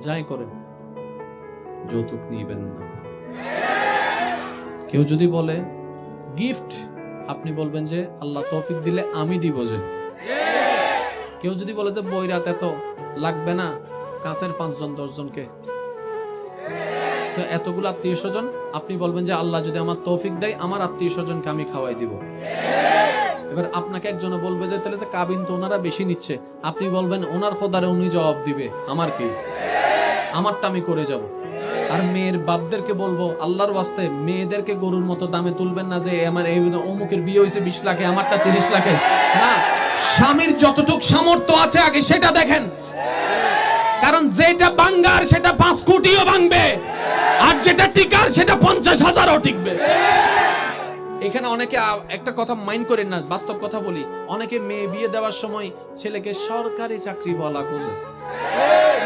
যাই করেন যৌতুক নিবেন না। কেউ যদি বলে গিফট, আপনি বলবেন যে আল্লাহ তৌফিক দিলে আমি দিব। যে কেউ যদি বলে যে বইরাত এত লাগবে না, কাছের 5 জন 10 জনকে, তো এতগুলো আত্মীয় স্বজন, আপনি বলবেন যে আল্লাহ যদি আমার তৌফিক দেয় আমার আত্মীয় স্বজনকে আমি খাওয়াই দিব। এবার আপনাকে একজনে বলবে যে তাহলে তো কাবিন তো ওনারা বেশি নিচ্ছে, আপনি বলবেন ওনার খোদারে উনি জবাব দিবে, আমার কি, আমারটা আমি করে যাব। আর মেয়ের বাপদেরকে বলবো আল্লাহর ওয়াস্তে মেয়েদেরকে গরুর মতো দামে তুলবেন না যে আমার এই অমুকের বিয়ে হয়েছে 20 লাখে আমারটা 30 লাখে। না, স্বামীর যতটুক সামর্থ্য আছে আগে সেটা দেখেন, কারণ যেটা বাঙ্গার সেটা 5 কোটিও ভাঙবে, আর যেটা টিকার সেটা 50,000ও টিকবে। এখানে অনেকে একটা কথা মাইন্ড করেন না, বাস্তব কথা বলি, অনেকে মেয়ে বিয়ে দেওয়ার সময় ছেলেকে সরকারি চাকরিওয়ালা খোঁজে,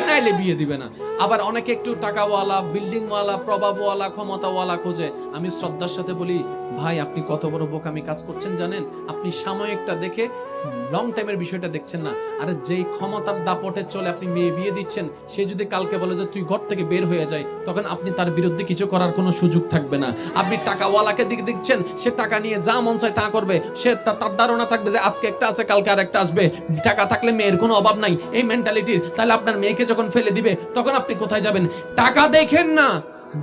নাইলে বিয়ে দিবে না। আবার অনেকে একটু টাকাওয়ালা, বিল্ডিংওয়ালা, প্রভাবওয়ালা, ক্ষমতাওয়ালা খোঁজে। আমি শ্রদ্ধার সাথে বলি, ভাই আপনি কত বড় বোকামি কাজ করছেন জানেন? আপনি সাময়িকটা দেখে লং টাইমের বিষয়টা দেখছেন না। আরে যেই ক্ষমতার দাপটে চলে আপনি মেয়ে বিয়ে দিচ্ছেন, সে যদি কালকে বলে যে তুই ঘর থেকে বের হয়ে যায়, তখন আপনি তার বিরুদ্ধে কিছু করার কোনো সুযোগ থাকবে না। আপনি টাকাওয়ালাকে দিকে দেখছেন, সে টাকা নিয়ে যা মন চায় তা করবে, সে তার ধারণা থাকবে যে আজকে একটা আছে কালকে আর একটা আসবে, টাকা থাকলে মেয়ের কোনো অভাব নাই, এই মেন্টালিটির। তাহলে আপনার মেয়েকে যখন ফেলে দিবে তখন আপনি কোথায় যাবেন? টাকা দেখেন না,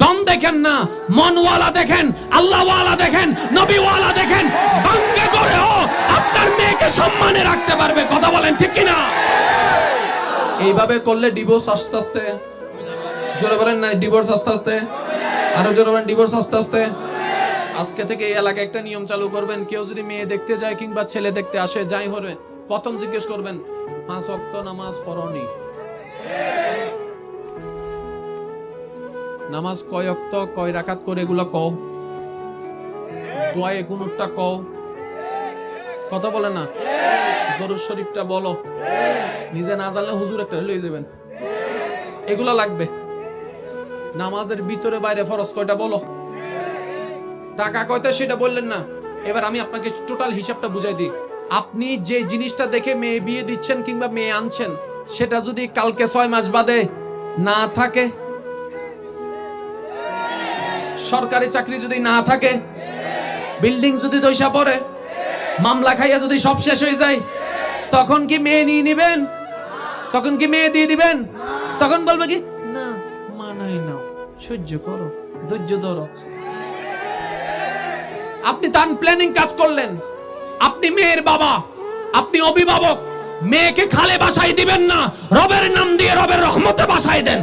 দম দেখেন না, মনওয়ালা দেখেন, আল্লাহওয়ালা দেখেন, নবীওয়ালা দেখেন। ভাঙ্গে করেও আপনার মেয়েকে সম্মানে রাখতে পারবে। কথা বলেন ঠিক কিনা? এইভাবে করলে ডিভোর্স আস্তে আস্তে, জোরে বলেন না, ডিভোর্স আস্তে আস্তে, আরো জোরে বলেন ডিভোর্স আস্তে আস্তে। আজকে থেকে এই এলাকায় একটা নিয়ম চালু করবেন, কেউ যদি মেয়ে দেখতে যায় কিংবা ছেলে দেখতে আসে, যাই হবে, প্রথম জিজ্ঞেস করবেন 5 ওয়াক্ত নামাজ পড়নি? নামাজ কয় ওয়াক্ত, কয় রাকাত করে, এগুলো কও। দোয়ায়ে কুনুতটা কও। কথা বলে না, দরুদ শরীফটা বলো। নিজে না জানলে হুজুর একটা লয়ে যাবেন, এগুলা লাগবে। নামাজের ভিতরে বাইরে ফরজ কয়টা বলো। টাকা কয়টা সেটা বললেন না। এবার আমি আপনাকে টোটাল হিসাবটা বুঝাই দিই। আপনি যে জিনিসটা দেখে মেয়ে বিয়ে দিচ্ছেন কিংবা মেয়ে আনছেন, সেটা যদি কালকে 6 মাস বাদে না থাকে, সরকারি চাকরি যদি না থাকে, বিল্ডিং যদি দইসা পড়ে, মামলা খাইয়া যদি সব শেষ হয়ে যায়, তখন কি মেয়ে নিয়ে নিবেন? তখন কি মেয়ে দিয়ে দিবেন? তখন বলবে কি না, মানাই নাও, সহ্য করো, ধৈর্য ধরো। আপনি তার প্ল্যানিং কাজ করলেন, আপনি মেয়ের বাবা, আপনি অভিভাবক, মেয়েকে খালে বাসায় দিবেন না, রবের নাম দিয়ে রবের রহমতে বাসায় দেন।